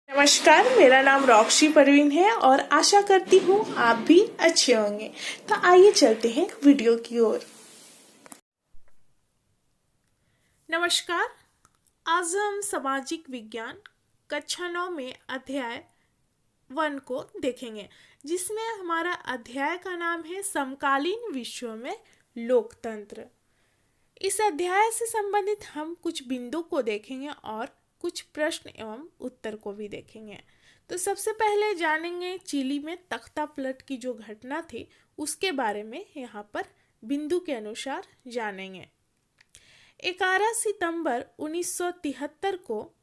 नमस्कार, मेरा नाम रॉक्सी परवीन है और आशा करती हूँ आप भी अच्छे होंगे। तो आइए चलते हैं वीडियो की ओर। नमस्कार, आज हम सामाजिक विज्ञान कक्षा 9 में अध्याय 1 को देखेंगे, जिसमें हमारा अध्याय का नाम है समकालीन विश्व में लोकतंत्र। इस अध्याय से संबंधित हम कुछ बिंदु को देखेंगे और कुछ प्रश्न एवं उत्तर को भी देखेंगे। तो सबसे पहले जानेंगे चिली में तख्ता पलट की जो घटना थी उसके बारे में यहाँ पर बिंदु के अनुसार जानेंगे। 11 सितंबर 1973 को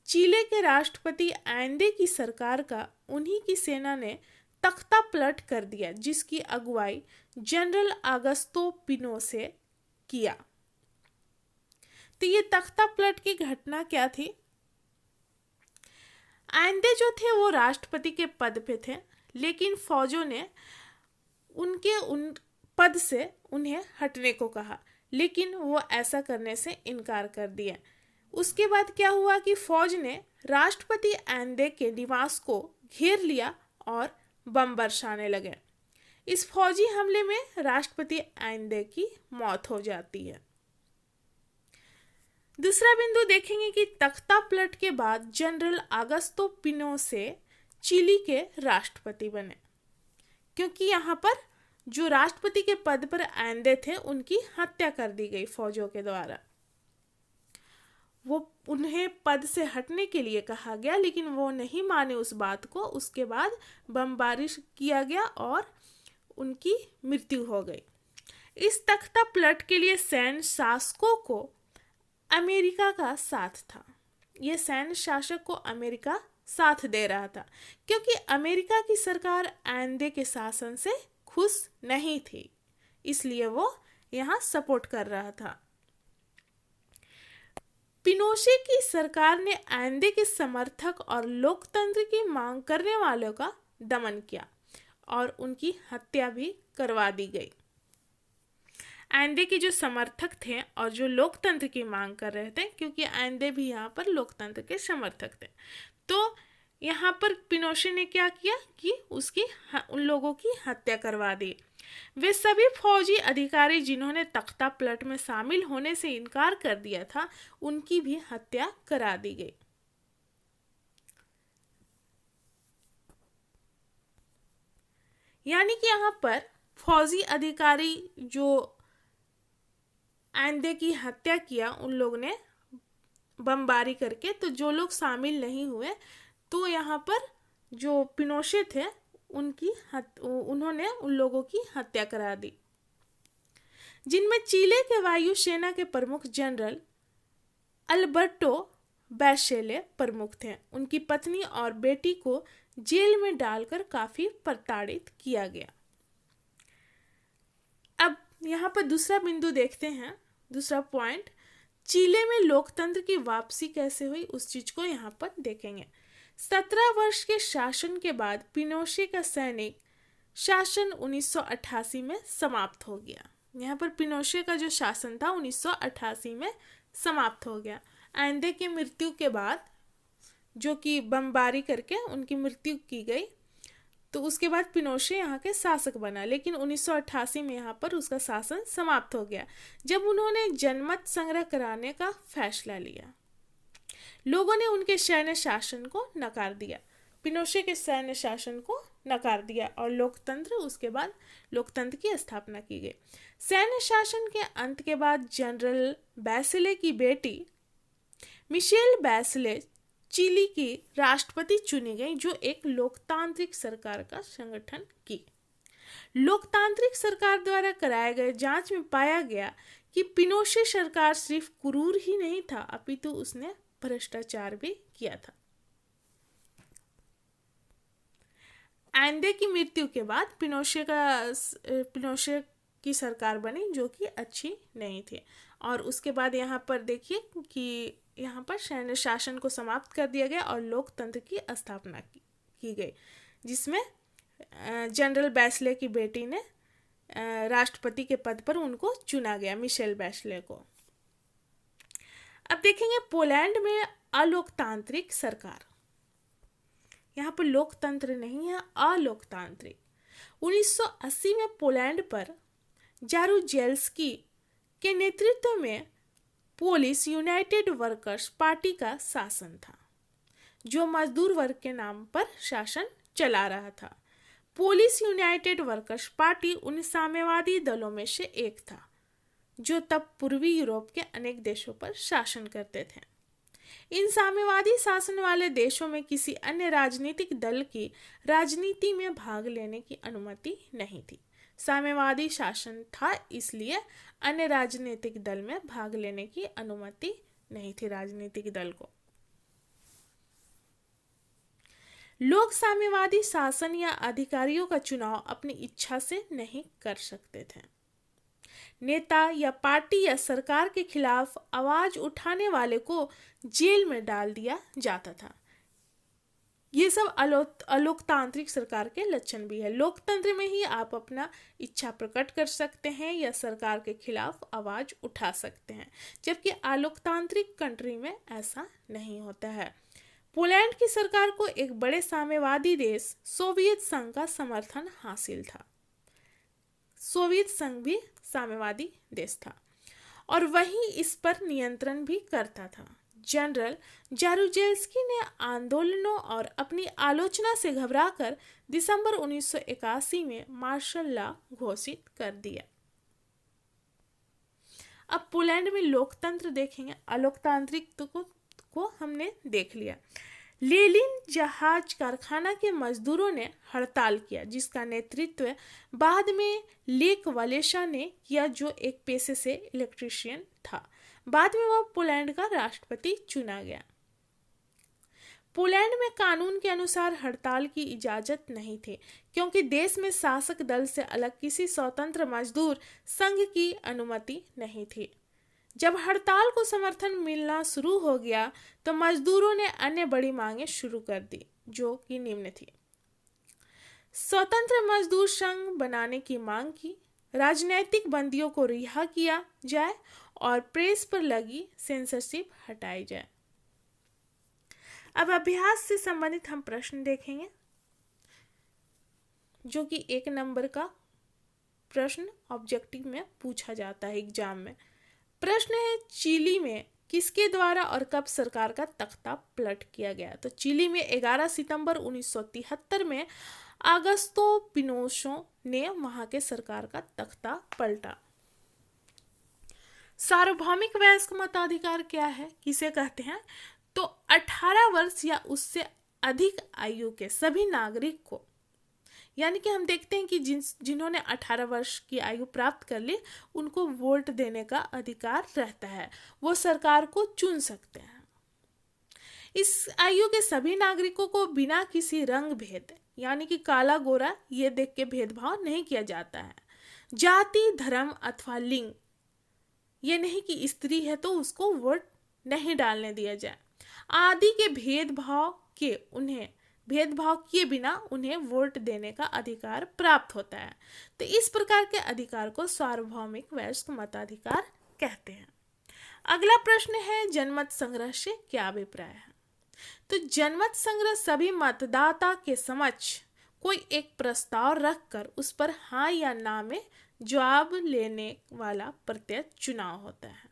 चिली के राष्ट्रपति आंदे की सरकार का उन्हीं की सेना ने तख्ता पलट कर दिया, जिसकी अगुवाई जनरल आगस्तो पिनोशे किया। तो ये तख्ता पलट की घटना क्या थी? आंदे जो थे वो राष्ट्रपति के पद पे थे, लेकिन फौजों ने उनके उन पद से उन्हें हटने को कहा, लेकिन वो ऐसा करने से इनकार कर दिया। उसके बाद क्या हुआ कि फौज ने राष्ट्रपति आंदे के निवास को घेर लिया और बम बरसाने लगे। इस फौजी हमले में राष्ट्रपति आंदे की मौत हो जाती है। दूसरा बिंदु देखेंगे कि तख्ता पलट के बाद जनरल आगस्तो पिनोशे चिली के राष्ट्रपति बने, क्योंकि यहाँ पर जो राष्ट्रपति के पद पर आंदे थे उनकी हत्या कर दी गई फौजों के द्वारा। वो उन्हें पद से हटने के लिए कहा गया, लेकिन वो नहीं माने उस बात को। उसके बाद बमबारी किया गया और उनकी मृत्यु हो गई। इस तख्ता पलट के लिए सैन्य शासकों को अमेरिका का साथ था। ये सैन्य शासक को अमेरिका साथ दे रहा था, क्योंकि अमेरिका की सरकार आंदे के शासन से खुश नहीं थी, इसलिए वो यहाँ सपोर्ट कर रहा था। पिनोशे की सरकार ने आंदे के समर्थक और लोकतंत्र की मांग करने वालों का दमन किया और उनकी हत्या भी करवा दी गई। आंदे के जो समर्थक थे और जो लोकतंत्र की मांग कर रहे थे, क्योंकि आंदे भी यहाँ पर लोकतंत्र के समर्थक थे, तो यहाँ पर पिनोशे ने क्या किया कि उन लोगों की हत्या करवा दी। वे सभी फौजी अधिकारी जिन्होंने तख्ता पलट में शामिल होने से इनकार कर दिया था, उनकी भी हत्या करा दी गई। यानी कि यहाँ पर फौजी अधिकारी जो आंदे की हत्या किया, उन लोग ने बमबारी करके, तो जो लोग शामिल नहीं हुए, तो यहाँ पर जो पिनोशे थे उन्होंने उन लोगों की हत्या करा दी, जिनमें चिली के वायुसेना के प्रमुख जनरल अल्बर्टो बैशेले प्रमुख थे। उनकी पत्नी और बेटी को जेल में डालकर काफी प्रताड़ित किया गया। अब यहाँ पर दूसरा बिंदु देखते हैं, दूसरा पॉइंट, चिली में लोकतंत्र की वापसी कैसे हुई, उस चीज को यहाँ पर देखेंगे। 17 वर्ष के शासन के बाद पिनोशे का सैनिक शासन 1988 में समाप्त हो गया। यहाँ पर पिनोशे का जो शासन था 1988 में समाप्त हो गया। आंदे की मृत्यु के बाद, जो कि बमबारी करके उनकी मृत्यु की गई, तो उसके बाद पिनोशे यहाँ के शासक बना, लेकिन 1988 में यहाँ पर उसका शासन समाप्त हो गया, जब उन्होंने जनमत संग्रह कराने का फैसला लिया। लोगों ने उनके सैन्य शासन को नकार दिया, पिनोशे के सैन्य शासन को नकार दिया और उसके बाद लोकतंत्र की स्थापना की गई। सैन्य शासन के अंत के बाद जनरल बैसले की बेटी मिशेल बैसले चिली की राष्ट्रपति चुनी गई, जो एक लोकतांत्रिक सरकार का संगठन की। लोकतांत्रिक सरकार द्वारा कराए गए जांच में पाया गया कि पिनोशे सरकार सिर्फ क्रूर ही नहीं था, अपितु उसने भ्रष्टाचार भी किया था। आंदे की मृत्यु के बाद पिनोशे की सरकार बनी, जो कि अच्छी नहीं थी। और उसके बाद यहाँ पर देखिए कि यहाँ पर सैन्य शासन को समाप्त कर दिया गया और लोकतंत्र की स्थापना की गई, जिसमें जनरल बैसले की बेटी ने राष्ट्रपति के पद पर उनको चुना गया, मिशेल बैसले को। अब देखेंगे पोलैंड में अलोकतांत्रिक सरकार। यहाँ पर लोकतंत्र नहीं है, अलोकतांत्रिक। 1980 में पोलैंड पर जारुजेल्स्की के नेतृत्व में पोलिश यूनाइटेड वर्कर्स पार्टी का शासन था, जो मजदूर वर्ग के नाम पर शासन चला रहा था। पोलिश यूनाइटेड वर्कर्स पार्टी उन साम्यवादी दलों में से एक था जो तब पूर्वी यूरोप के अनेक देशों पर शासन करते थे। इन साम्यवादी शासन वाले देशों में किसी अन्य राजनीतिक दल की राजनीति में भाग लेने की अनुमति नहीं थी। साम्यवादी शासन था, इसलिए अन्य राजनीतिक दल में भाग लेने की अनुमति नहीं थी राजनीतिक दल को। लोग साम्यवादी शासन या अधिकारियों का चुनाव अपनी इच्छा से नहीं कर सकते थे। नेता या पार्टी या सरकार के खिलाफ आवाज उठाने वाले को जेल में डाल दिया जाता था। ये सब अलोकतांत्रिक सरकार के लक्षण भी है। लोकतंत्र में ही आप अपना इच्छा प्रकट कर सकते हैं या सरकार के खिलाफ आवाज उठा सकते हैं, जबकि अलोकतांत्रिक कंट्री में ऐसा नहीं होता है। पोलैंड की सरकार को एक बड़े साम्यवादी देश सोवियत संघ का समर्थन हासिल था। सोवियत संघ भी साम्यवादी देश था और वही इस पर नियंत्रण भी करता था। जनरल जारुजेल्स्की ने आंदोलनों और अपनी आलोचना से घबराकर दिसंबर 1981 में मार्शल लॉ घोषित कर दिया। अब पोलैंड में लोकतंत्र देखेंगे। अलोकतांत्रिक को हमने देख लिया। लेनिन जहाज कारखाना के मजदूरों ने हड़ताल किया, जिसका नेतृत्व बाद में लेक वालेशा ने किया, जो एक पेशे से इलेक्ट्रीशियन था। बाद में वह पोलैंड का राष्ट्रपति चुना गया। पोलैंड में कानून के अनुसार हड़ताल की इजाजत नहीं थी, क्योंकि देश में शासक दल से अलग किसी स्वतंत्र मजदूर संघ की अनुमति नहीं थी। जब हड़ताल को समर्थन मिलना शुरू हो गया तो मजदूरों ने अन्य बड़ी मांगें शुरू कर दी, जो कि निम्न थी। स्वतंत्र मजदूर संघ बनाने की मांग की, राजनैतिक बंदियों को रिहा किया जाए और प्रेस पर लगी सेंसरशिप हटाई जाए। अब अभ्यास से संबंधित हम प्रश्न देखेंगे, जो कि 1 नंबर का प्रश्न ऑब्जेक्टिव में पूछा जाता है एग्जाम में। प्रश्न है, चिली में किसके द्वारा और कब सरकार का तख्ता पलट किया गया? तो चिली में 11 सितंबर 1973 में आगस्तो पिनोशो ने वहां के सरकार का तख्ता पलटा। सार्वभौमिक वयस्क मताधिकार क्या है, किसे कहते हैं? तो 18 वर्ष या उससे अधिक आयु के सभी नागरिक को, यानी कि हम देखते हैं कि जिन्होंने 18 वर्ष की आयु प्राप्त कर ली, उनको वोट देने का अधिकार रहता है। वो सरकार को चुन सकते हैं। इस आयु के सभी नागरिकों को बिना किसी रंग भेद, यानी कि काला गोरा ये देख के भेदभाव नहीं किया जाता है। जाति, धर्म अथवा लिंग, ये नहीं कि स्त्री है तो उसको वोट नहीं डालने दिया जाए, आदि के भेदभाव किए बिना उन्हें वोट देने का अधिकार प्राप्त होता है। तो इस प्रकार के अधिकार को सार्वभौमिक वयस्क मताधिकार कहते हैं। अगला प्रश्न है, जनमत संग्रह से क्या अभिप्राय है? तो जनमत संग्रह सभी मतदाता के समक्ष कोई एक प्रस्ताव रखकर उस पर हाँ या ना में जवाब लेने वाला प्रत्यक्ष चुनाव होता है।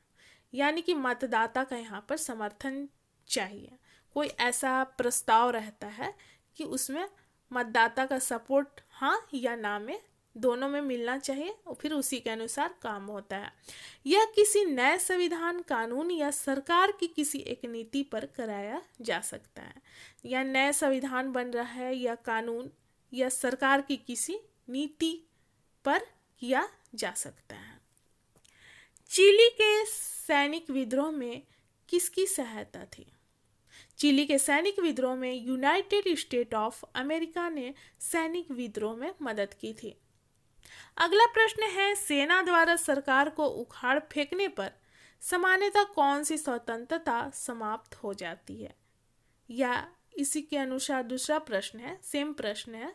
यानी कि मतदाता का यहाँ पर समर्थन चाहिए। कोई ऐसा प्रस्ताव रहता है कि उसमें मतदाता का सपोर्ट हाँ या ना में दोनों में मिलना चाहिए और फिर उसी के अनुसार काम होता है। यह किसी नए संविधान, कानून या सरकार की किसी एक नीति पर कराया जा सकता है। या नए संविधान बन रहा है या कानून या सरकार की किसी नीति पर किया जा सकता है। चिली के सैनिक विद्रोह में किसकी सहायता थी? चिली के सैनिक विद्रोह में यूनाइटेड स्टेट ऑफ अमेरिका ने सैनिक विद्रोह में मदद की थी। अगला प्रश्न है, सेना द्वारा सरकार को उखाड़ फेंकने पर सामान्यतः कौन सी स्वतंत्रता समाप्त हो जाती है? या इसी के अनुसार दूसरा प्रश्न है, सेम प्रश्न है,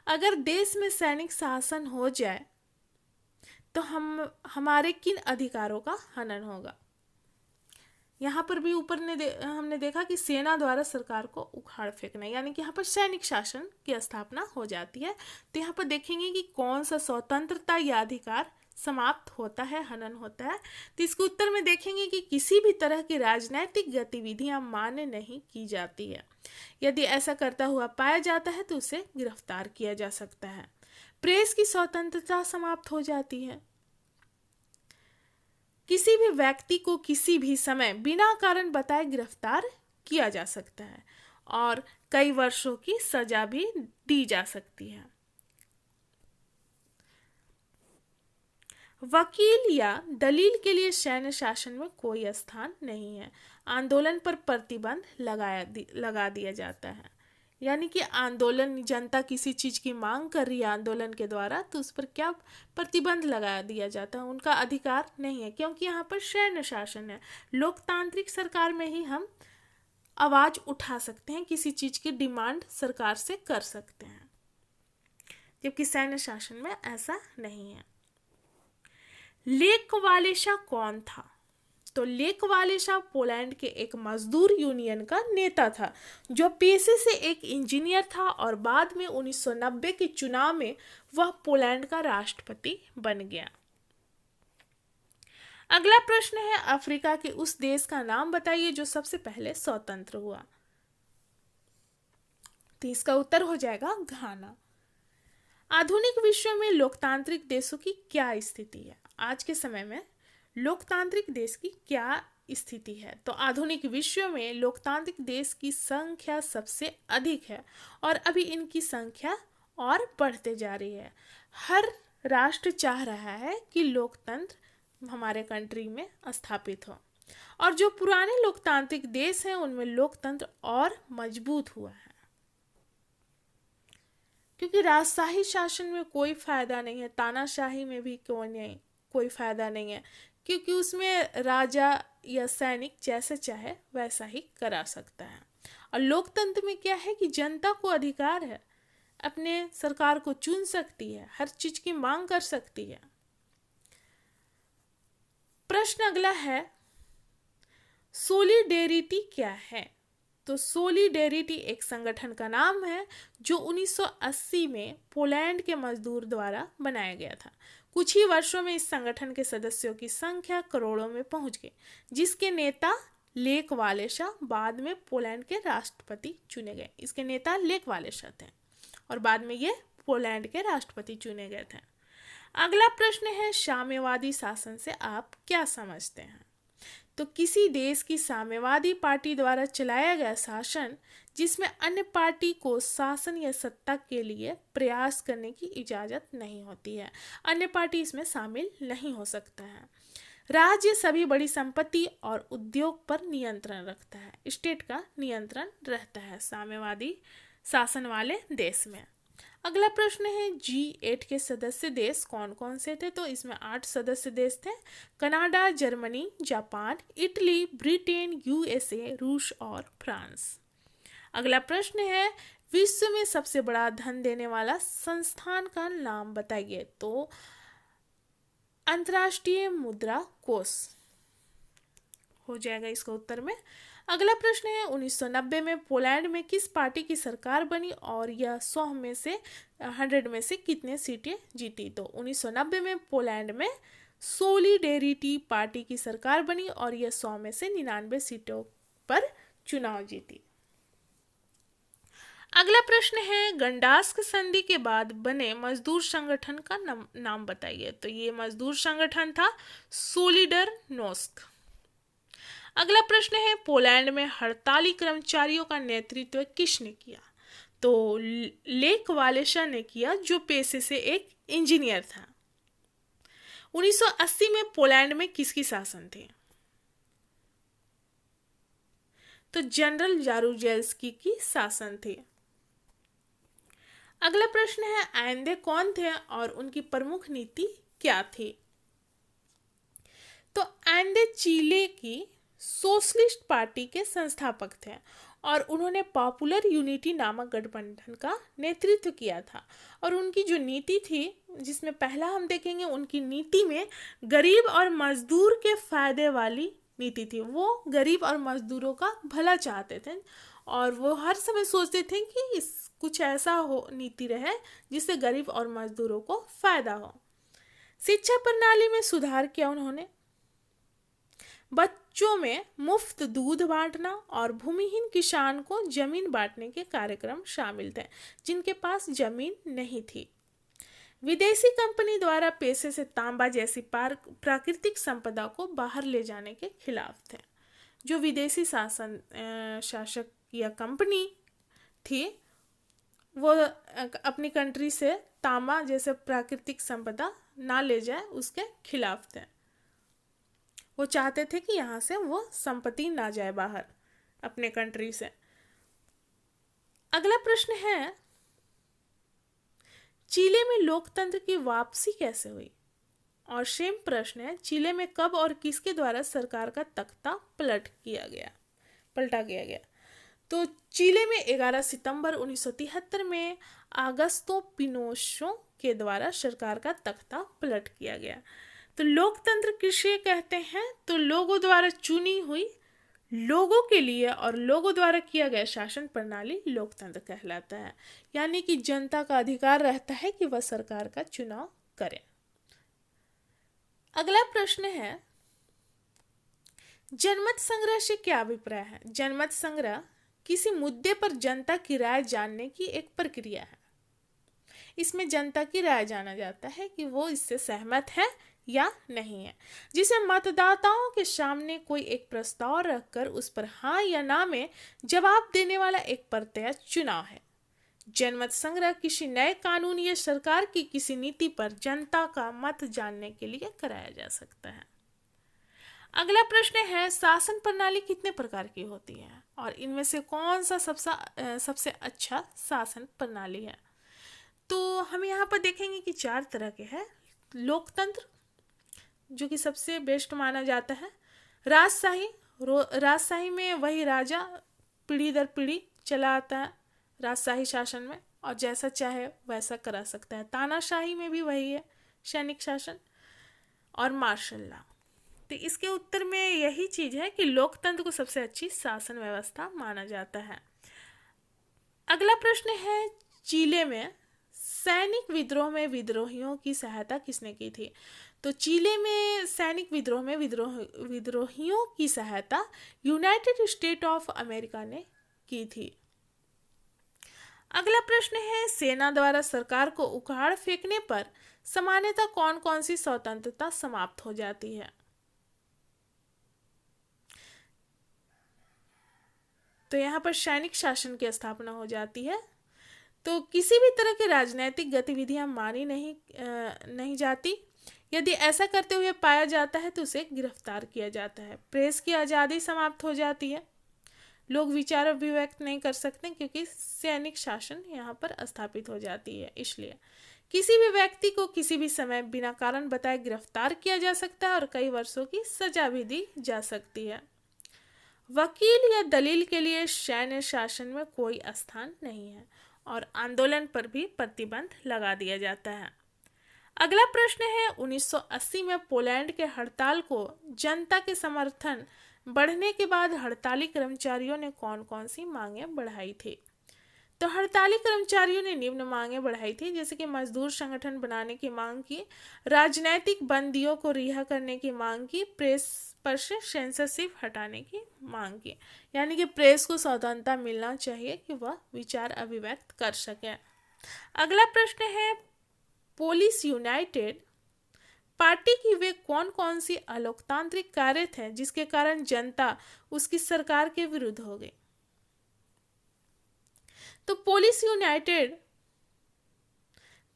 अगर देश में सैनिक शासन हो जाए तो हमारे किन अधिकारों का हनन होगा? यहाँ पर भी ऊपर हमने देखा कि सेना द्वारा सरकार को उखाड़ फेंकना, यानी कि यहाँ पर सैनिक शासन की स्थापना हो जाती है। तो यहाँ पर देखेंगे कि कौन सा स्वतंत्रता या अधिकार समाप्त होता है, हनन होता है। तो इसके उत्तर में देखेंगे कि किसी भी तरह की राजनैतिक गतिविधियां मान्य नहीं की जाती है। यदि ऐसा करता हुआ पाया जाता है तो उसे गिरफ्तार किया जा सकता है। प्रेस की स्वतंत्रता समाप्त हो जाती है। किसी भी व्यक्ति को किसी भी समय बिना कारण बताए गिरफ्तार किया जा सकता है और कई वर्षों की सजा भी दी जा सकती है। वकील या दलील के लिए सैन्य शासन में कोई स्थान नहीं है। आंदोलन पर प्रतिबंध लगा दिया जाता है, यानी कि आंदोलन, जनता किसी चीज की मांग कर रही है आंदोलन के द्वारा, तो उस पर क्या प्रतिबंध लगा दिया जाता है, उनका अधिकार नहीं है, क्योंकि यहाँ पर सैन्य शासन है। लोकतांत्रिक सरकार में ही हम आवाज उठा सकते हैं, किसी चीज की डिमांड सरकार से कर सकते हैं, जबकि सैन्य शासन में ऐसा नहीं है। लेक वालेशा कौन था? तो लेक वालेशा पोलैंड के एक मजदूर यूनियन का नेता था, जो पेशे से एक इंजीनियर था और बाद में 1990 के चुनाव में वह पोलैंड का राष्ट्रपति बन गया। अगला प्रश्न है, अफ्रीका के उस देश का नाम बताइए जो सबसे पहले स्वतंत्र हुआ। तो इसका उत्तर हो जाएगा घाना। आधुनिक विश्व में लोकतांत्रिक देशों की क्या स्थिति है? आज के समय में लोकतांत्रिक देश की क्या स्थिति है? तो आधुनिक विश्व में लोकतांत्रिक देश की संख्या सबसे अधिक है और अभी इनकी संख्या और बढ़ते जा रही है। हर राष्ट्र चाह रहा है कि लोकतंत्र हमारे कंट्री में स्थापित हो, और जो पुराने लोकतांत्रिक देश हैं उनमें लोकतंत्र और मजबूत हुआ है, क्योंकि राजशाही शासन में कोई फायदा नहीं है, तानाशाही में भी कोई फायदा नहीं है, क्योंकि उसमें राजा या सैनिक जैसे चाहे वैसा ही करा सकता है। और लोकतंत्र में क्या है कि जनता को अधिकार है, अपने सरकार को चुन सकती है, हर चीज की मांग कर सकती है। प्रश्न अगला है, सोलिडेरिटी क्या है? तो सोलिडेरिटी एक संगठन का नाम है जो 1980 में पोलैंड के मजदूर द्वारा बनाया गया था। कुछ ही वर्षों में इस संगठन के सदस्यों की संख्या करोड़ों में पहुंच गई, जिसके नेता लेक वालेशा बाद में पोलैंड के राष्ट्रपति चुने गए। इसके नेता लेक वालेशा थे और बाद में ये पोलैंड के राष्ट्रपति चुने गए थे। अगला प्रश्न है, साम्यवादी शासन से आप क्या समझते हैं? तो किसी देश की साम्यवादी पार्टी द्वारा चलाया गया शासन जिसमें अन्य पार्टी को शासन या सत्ता के लिए प्रयास करने की इजाजत नहीं होती है, अन्य पार्टी इसमें शामिल नहीं हो सकता है। राज्य सभी बड़ी संपत्ति और उद्योग पर नियंत्रण रखता है, स्टेट का नियंत्रण रहता है साम्यवादी शासन वाले देश में। अगला प्रश्न है, G8 के सदस्य देश कौन कौन से थे? तो इसमें 8 सदस्य देश थे, Canada, Germany, Japan, Italy, Britain, USA, रूस और फ्रांस। अगला प्रश्न है, विश्व में सबसे बड़ा धन देने वाला संस्थान का नाम बताइए। तो अंतर्राष्ट्रीय मुद्रा कोष हो जाएगा इसका उत्तर में। अगला प्रश्न है, 1990 में पोलैंड में किस पार्टी की सरकार बनी और यह 100 में से कितने सीटें जीती? तो 1990 में पोलैंड में सोलिडेरिटी पार्टी की सरकार बनी और यह 100 में से 99 सीटों पर चुनाव जीती। अगला प्रश्न है, गंडास्क संधि के बाद बने मजदूर संगठन का नाम बताइए। तो ये मजदूर संगठन था सोलिडरनोस्क। अगला प्रश्न है, पोलैंड में हड़ताली कर्मचारियों का नेतृत्व किसने किया? तो लेक वालेशा ने किया, जो पेशे से एक इंजीनियर था। 1980 में पोलैंड में किसकी शासन थी? तो जनरल जारुजेल्स्की की शासन थी। अगला प्रश्न है, आइंदे कौन थे और उनकी प्रमुख नीति क्या थी? तो आइंदे चिले की सोशलिस्ट पार्टी के संस्थापक थे और उन्होंने पॉपुलर यूनिटी नामक गठबंधन का नेतृत्व किया था। और उनकी जो नीति थी, जिसमें पहला हम देखेंगे, उनकी नीति में गरीब और मजदूर के फायदे वाली नीति थी। वो गरीब और मजदूरों का भला चाहते थे और वो हर समय सोचते थे कि इस कुछ ऐसा हो नीति रहे जिससे गरीब और मजदूरों को फायदा हो। शिक्षा प्रणाली में सुधार किया उन्होंने। बच्चों में मुफ्त दूध बांटना और भूमिहीन किसान को जमीन बांटने के कार्यक्रम शामिल थे जिनके पास जमीन नहीं थी। विदेशी कंपनी द्वारा पैसे से तांबा जैसी प्राकृतिक संपदा को बाहर ले जाने के खिलाफ थे। जो विदेशी शासक या कंपनी थी वो अपनी कंट्री से तांबा जैसे प्राकृतिक संपदा ना ले जाए, उसके खिलाफ थे। वो चाहते थे कि यहाँ से वो संपत्ति ना जाए बाहर अपने कंट्री से। अगला प्रश्न है, चिले में लोकतंत्र की वापसी कैसे हुई? और सेम प्रश्न है, चिले में कब और किसके द्वारा सरकार का तख्ता पलटा गया? तो चिले में 11 सितंबर 1973 में आगस्तो पिनोशो के द्वारा सरकार का तख्ता पलट किया गया। तो लोकतंत्र किसे कहते हैं? तो लोगों द्वारा चुनी हुई, लोगों के लिए और लोगों द्वारा किया गया शासन प्रणाली लोकतंत्र कहलाता है। यानी कि जनता का अधिकार रहता है कि वह सरकार का चुनाव करे। अगला प्रश्न है, जनमत संग्रह से क्या अभिप्राय है? जनमत संग्रह किसी मुद्दे पर जनता की राय जानने की एक प्रक्रिया है। इसमें जनता की राय जाना जाता है कि वो इससे सहमत है या नहीं है, जिसे मतदाताओं के सामने कोई एक प्रस्ताव रखकर उस पर हाँ या ना में जवाब देने वाला एक प्रत्यक्ष चुनाव है। जनमत संग्रह किसी नए कानून या सरकार की किसी नीति पर जनता का मत जानने के लिए कराया जा सकता है। अगला प्रश्न है, शासन प्रणाली कितने प्रकार की होती है और इनमें से कौन सा सबसे अच्छा शासन प्रणाली है? तो हम यहाँ पर देखेंगे कि 4 तरह के हैं। लोकतंत्र जो कि सबसे बेस्ट माना जाता है। राजशाही में वही राजा पीढ़ी दर पीढ़ी चला आता है राजशाही शासन में और जैसा चाहे वैसा करा सकता है। तानाशाही में भी वही है, सैनिक शासन और मार्शल लॉ। तो इसके उत्तर में यही चीज है कि लोकतंत्र को सबसे अच्छी शासन व्यवस्था माना जाता है। अगला प्रश्न है, चिले में सैनिक विद्रोह में विद्रोहियों की सहायता किसने की थी? तो चिले में सैनिक विद्रोह में विद्रोहियों की सहायता यूनाइटेड स्टेट ऑफ अमेरिका ने की थी। अगला प्रश्न है, सेना द्वारा सरकार को उखाड़ फेंकने पर सामान्यतः कौन कौन सी स्वतंत्रता समाप्त हो जाती है? तो यहाँ पर सैनिक शासन की स्थापना हो जाती है। तो किसी भी तरह की राजनीतिक गतिविधियां मानी नहीं जाती। यदि ऐसा करते हुए पाया जाता है तो उसे गिरफ्तार किया जाता है। प्रेस की आज़ादी समाप्त हो जाती है। लोग विचार अभिव्यक्त नहीं कर सकते क्योंकि सैनिक शासन यहाँ पर स्थापित हो जाती है। इसलिए किसी भी व्यक्ति को किसी भी समय बिना कारण बताए गिरफ्तार किया जा सकता है और कई वर्षों की सजा भी दी जा सकती है। वकील या दलील के लिए सैन्य शासन में कोई स्थान नहीं है और आंदोलन पर भी प्रतिबंध लगा दिया जाता है। अगला प्रश्न है, 1980 में पोलैंड के हड़ताल को जनता के समर्थन बढ़ने के बाद हड़ताली कर्मचारियों ने कौन कौन सी मांगें बढ़ाई थी? तो हड़ताली कर्मचारियों ने निम्न मांगें बढ़ाई थी, जैसे कि मजदूर संगठन बनाने की मांग की, राजनैतिक बंदियों को रिहा करने की मांग की, प्रेस पर से सेंसरशिप हटाने की मांग की। यानी कि प्रेस को स्वतंत्रता मिलना चाहिए कि वह विचार अभिव्यक्त कर सके। अगला प्रश्न है, पोलिश यूनाइटेड पार्टी की वे कौन कौन सी अलोकतांत्रिक कार्य थे जिसके कारण जनता उसकी सरकार के विरुद्ध हो गई? तो पोलिश यूनाइटेड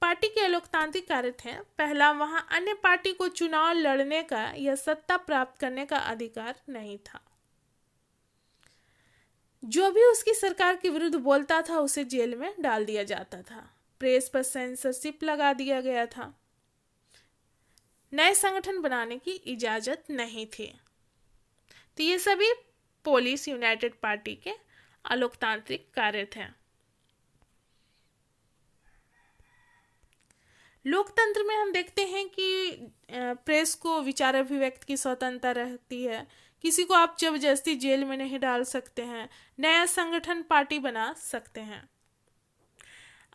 पार्टी के अलोकतांत्रिक कार्य थे, पहला, वहां अन्य पार्टी को चुनाव लड़ने का या सत्ता प्राप्त करने का अधिकार नहीं था। जो भी उसकी सरकार के विरुद्ध बोलता था उसे जेल में डाल दिया जाता था। प्रेस पर सेंसरशिप लगा दिया गया था। नए संगठन बनाने की इजाजत नहीं थी। तो ये सभी पोलिश यूनाइटेड पार्टी के अलोकतांत्रिक कार्य थे। लोकतंत्र में हम देखते हैं कि प्रेस को विचार अभिव्यक्त की स्वतंत्रता रहती है, किसी को आप जबरदस्ती जेल में नहीं डाल सकते हैं, नया संगठन पार्टी बना सकते हैं।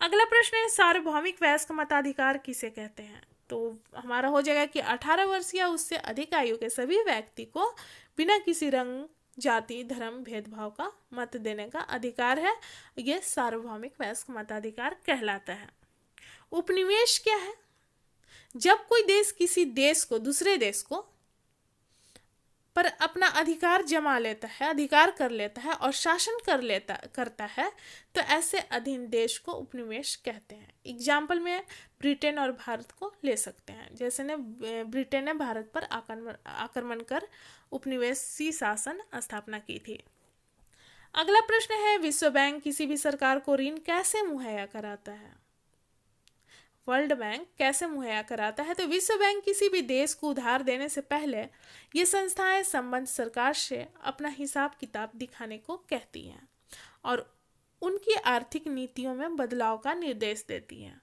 अगला प्रश्न है, सार्वभौमिक वयस्क मताधिकार किसे कहते हैं? तो हमारा हो जाएगा कि 18 वर्ष या उससे अधिक आयु के सभी व्यक्ति को बिना किसी रंग, जाति, धर्म भेदभाव का मत देने का अधिकार है। यह सार्वभौमिक वयस्क मताधिकार कहलाता है। उपनिवेश क्या है? जब कोई देश किसी देश को, दूसरे देश को पर अपना अधिकार जमा लेता है, अधिकार कर लेता है और शासन करता है, तो ऐसे अधीन देश को उपनिवेश कहते हैं। एग्जाम्पल में ब्रिटेन और भारत को ले सकते हैं। जैसे ने ब्रिटेन ने भारत पर आक्रमण कर उपनिवेशी शासन स्थापना की थी। अगला प्रश्न है, विश्व बैंक किसी भी सरकार को ऋण कैसे मुहैया कराता है? वर्ल्ड बैंक कैसे मुहैया कराता है? तो विश्व बैंक किसी भी देश को उधार देने से पहले ये संस्थाएं संबंध सरकार से अपना हिसाब किताब दिखाने को कहती हैं और उनकी आर्थिक नीतियों में बदलाव का निर्देश देती हैं।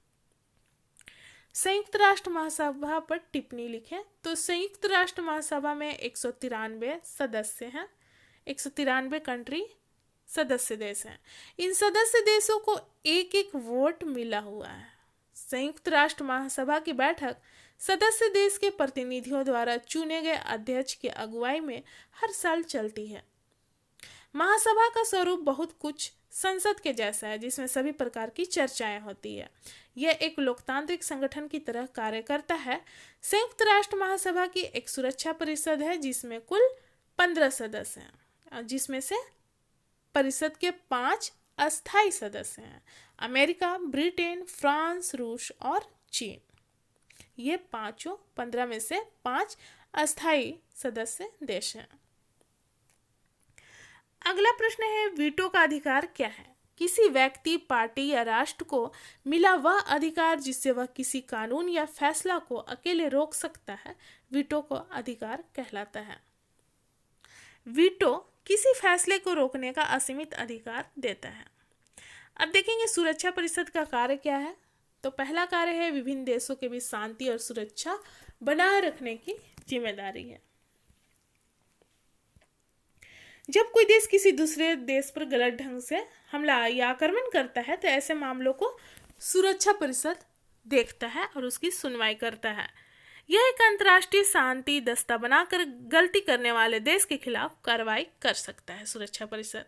संयुक्त राष्ट्र महासभा पर टिप्पणी लिखें। तो संयुक्त राष्ट्र महासभा में 193 सदस्य हैं, 193 कंट्री सदस्य देश हैं। इन सदस्य देशों को एक एक वोट मिला हुआ है। संयुक्त राष्ट्र महासभा की बैठक सदस्य देश के प्रतिनिधियों द्वारा चुने गए अध्यक्ष की अगुवाई में हर साल चलती है। महासभा का स्वरूप बहुत कुछ संसद के जैसा है, जिसमें सभी प्रकार की चर्चाएं होती है। यह एक लोकतांत्रिक संगठन की तरह कार्य करता है। संयुक्त राष्ट्र महासभा की एक सुरक्षा परिषद है जिसमें कुल 15 सदस्य हैं, जिसमें से परिषद के 5 अस्थायी सदस्य हैं। अमेरिका, ब्रिटेन, फ्रांस, रूस और चीन, ये पांचों 15 में से 5 अस्थायी सदस्य देश हैं। अगला प्रश्न है, वीटो का अधिकार क्या है? किसी व्यक्ति, पार्टी या राष्ट्र को मिला वह अधिकार जिससे वह किसी कानून या फैसला को अकेले रोक सकता है, वीटो का अधिकार कहलाता है। वीटो किसी फैसले को रोकने का असीमित अधिकार देता है। अब देखेंगे सुरक्षा परिषद का कार्य क्या है। तो पहला कार्य है, विभिन्न देशों के बीच शांति और सुरक्षा बनाए रखने की जिम्मेदारी है। जब कोई देश किसी दूसरे देश पर गलत ढंग से हमला या आक्रमण करता है, तो ऐसे मामलों को सुरक्षा परिषद देखता है और उसकी सुनवाई करता है। यह एक अंतर्राष्ट्रीय शांति दस्ता बनाकर गलती करने वाले देश के खिलाफ कार्रवाई कर सकता है सुरक्षा परिषद।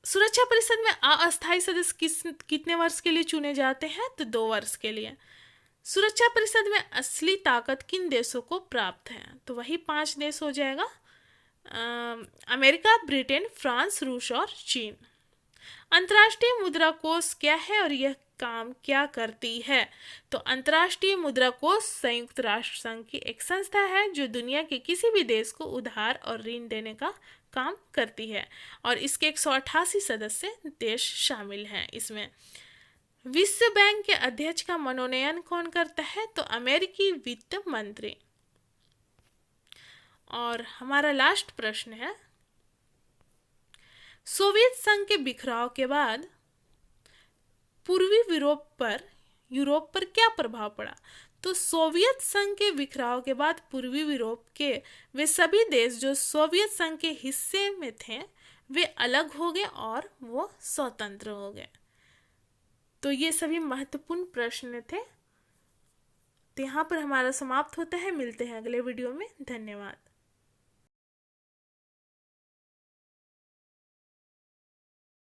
सुरक्षा परिषद में अस्थायी सदस्य कितने वर्ष के लिए चुने जाते हैं? तो 2 वर्ष के लिए। सुरक्षा परिषद में असली ताकत किन देशों को प्राप्त है? तो वही 5 देश हो जाएगा, अमेरिका, ब्रिटेन, फ्रांस, रूस और चीन। अंतर्राष्ट्रीय मुद्रा कोष क्या है और यह काम क्या करती है? तो अंतर्राष्ट्रीय मुद्रा कोष संयुक्त राष्ट्र संघ की एक संस्था है जो दुनिया के किसी भी देश को उधार और ऋण देने का काम करती है और इसके 188 सदस्य देश शामिल हैं। इसमें विश्व बैंक के अध्यक्ष का मनोनयन कौन करता है? तो अमेरिकी वित्त मंत्री। और हमारा लास्ट प्रश्न है, सोवियत संघ के बिखराव के बाद पूर्वी यूरोप पर क्या प्रभाव पड़ा? तो सोवियत संघ के बिखराव के बाद पूर्वी यूरोप के वे सभी देश जो सोवियत संघ के हिस्से में थे वे अलग हो गए और वो स्वतंत्र हो गए। तो ये सभी महत्वपूर्ण प्रश्न थे। तो यहाँ पर हमारा समाप्त होता है। मिलते हैं अगले वीडियो में। धन्यवाद।